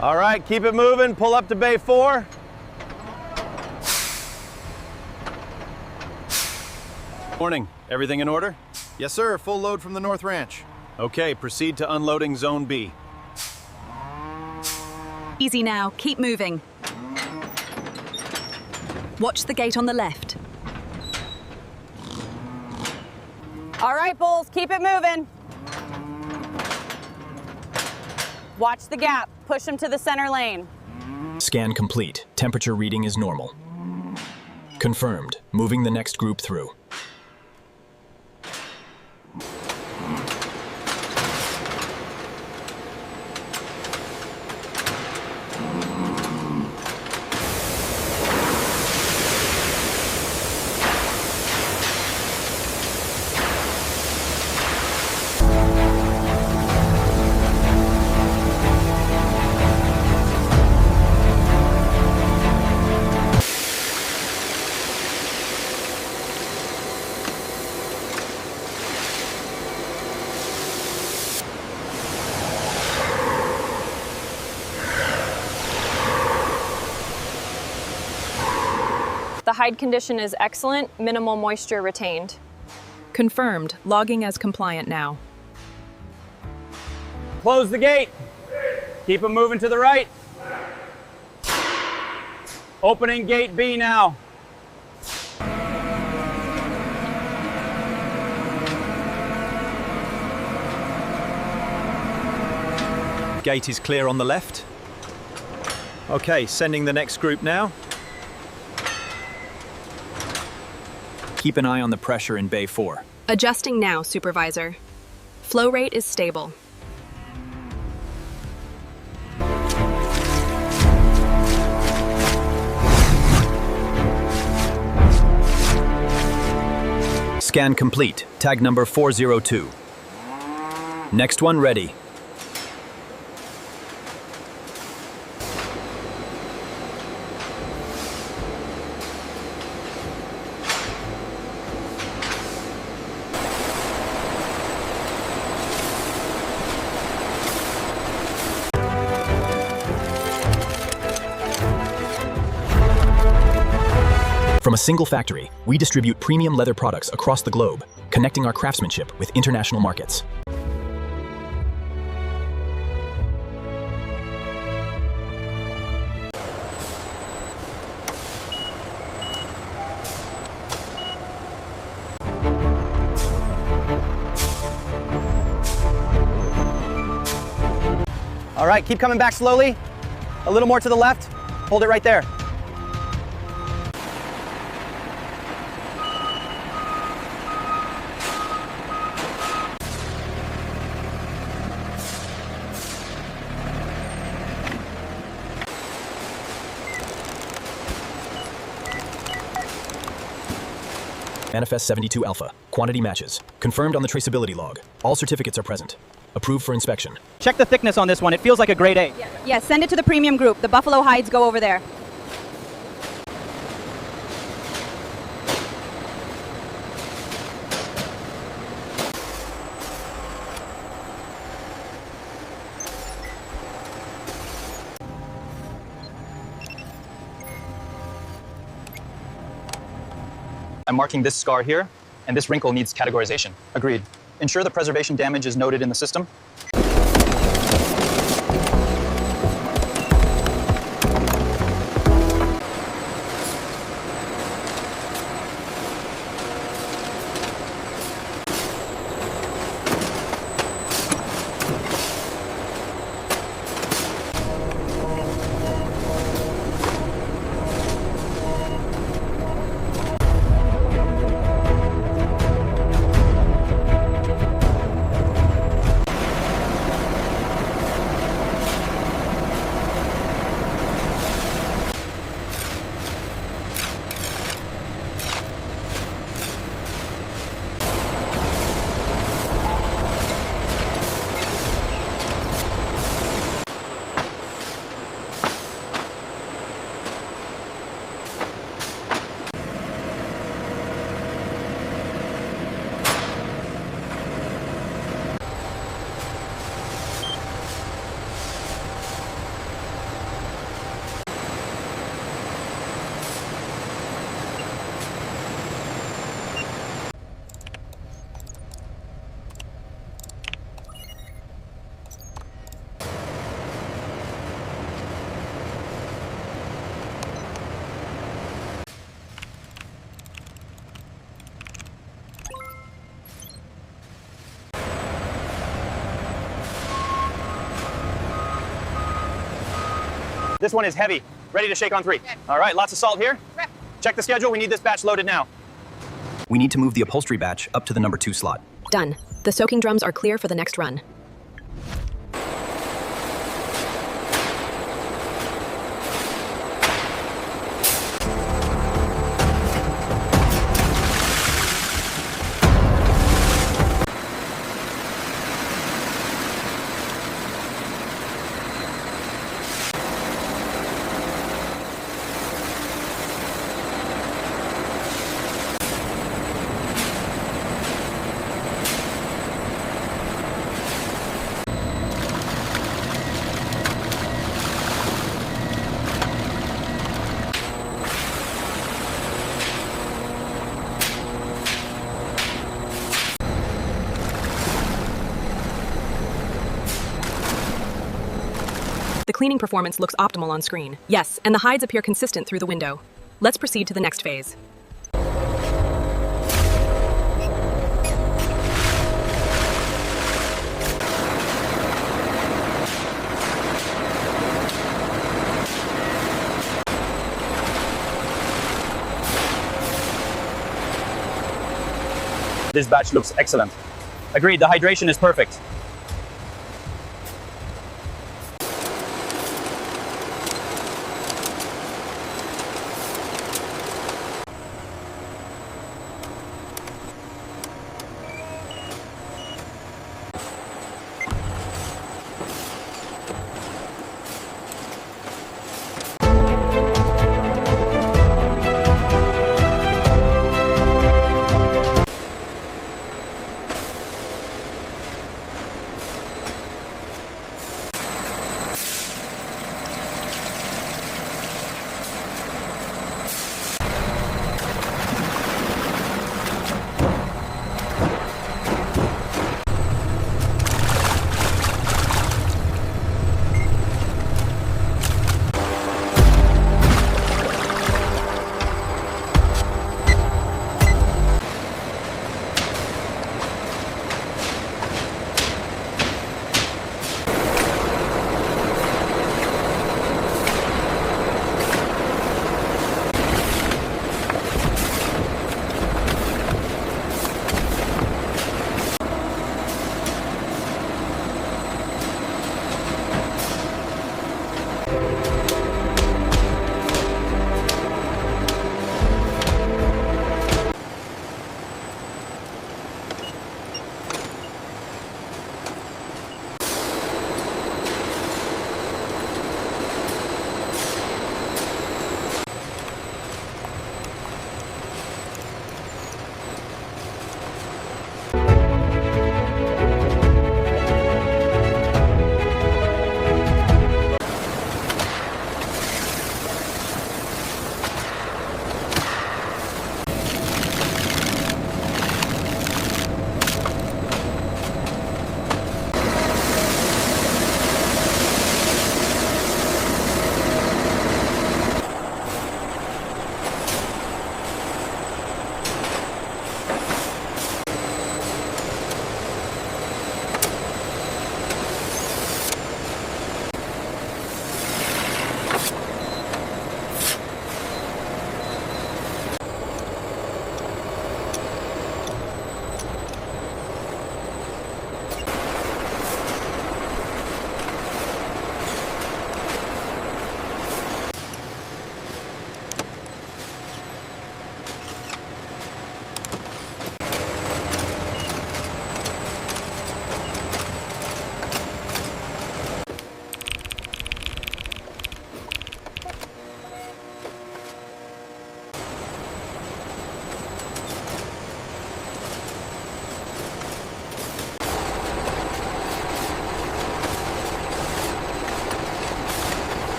All right, keep it moving. Pull up to bay 4. Morning. Everything in order? Yes, sir. Full load from the North Ranch. Okay, proceed to unloading Zone B. Easy now. Keep moving. Watch the gate on the left. All right, Bulls, keep it moving. Watch the gap. Push them to the center lane. Scan complete. Temperature reading is normal. Confirmed. Moving the next group through. The hide condition is excellent, minimal moisture retained. Confirmed. Logging as compliant now. Close the gate. Keep them moving to the right. Opening gate B now. Gate is clear on the left. Okay, sending the next group now. Keep an eye on the pressure in Bay 4. Adjusting now, Supervisor. Flow rate is stable. Scan complete. Tag number 402. Next one ready. From a single factory, we distribute premium leather products across the globe, connecting our craftsmanship with international markets. All right, keep coming back slowly. A little more to the left. Hold it right there. Manifest 72 Alpha. Quantity matches. Confirmed on the traceability log. All certificates are present. Approved for inspection. Check the thickness on this one. It feels like a grade A. Yeah, send it to the premium group. The buffalo hides go over there. I'm marking this scar here, and this wrinkle needs categorization. Agreed. Ensure the preservation damage is noted in the system. This one is heavy. Ready to shake on 3. All right, lots of salt here. Check the schedule. We need this batch loaded now. We need to move the upholstery batch up to the number 2 slot. Done. The soaking drums are clear for the next run. The cleaning performance looks optimal on screen. Yes, and the hides appear consistent through the window. Let's proceed to the next phase. This batch looks excellent. Agreed, the hydration is perfect.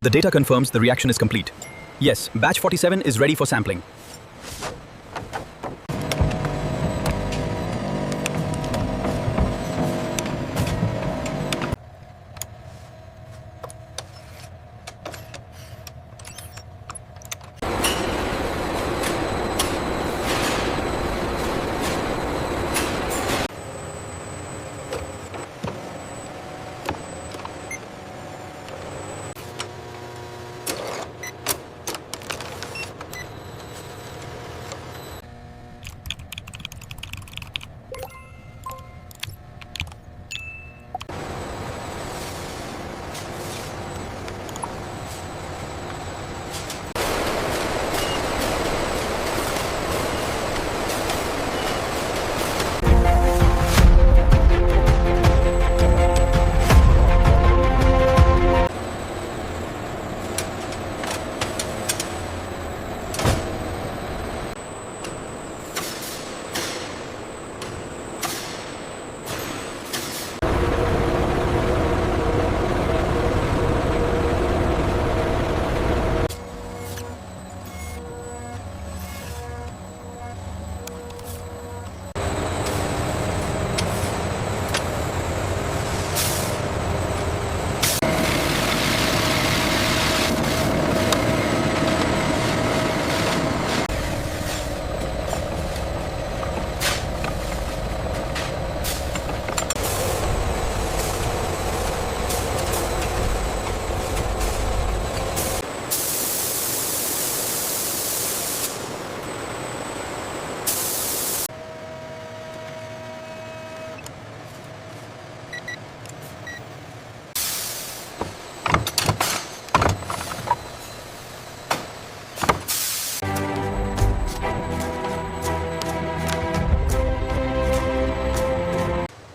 The data confirms the reaction is complete. Yes, batch 47 is ready for sampling.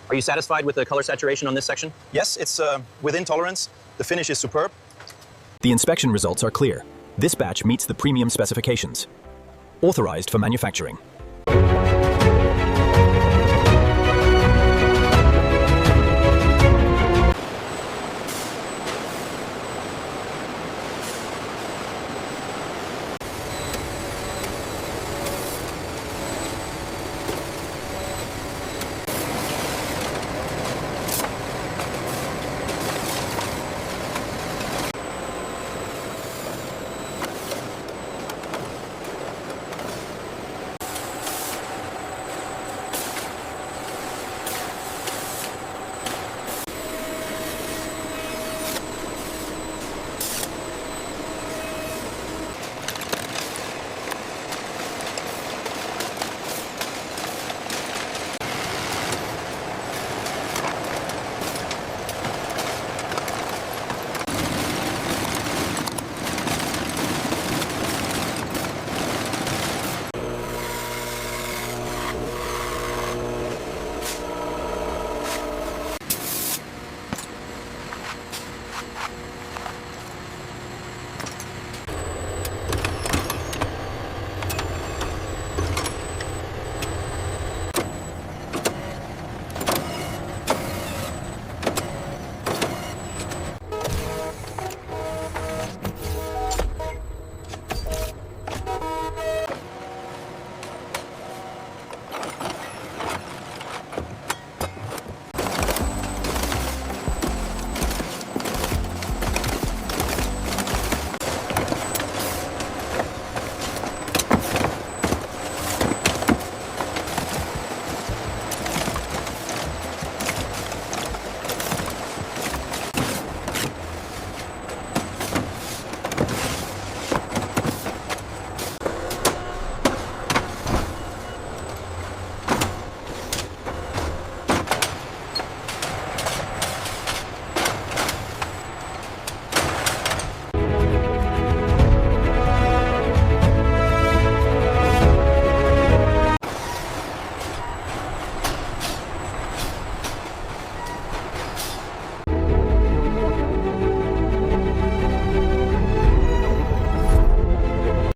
Are you satisfied with the color saturation on this section? Yes, it's within tolerance. The finish is superb. The inspection results are clear. This batch meets the premium specifications. Authorized for manufacturing.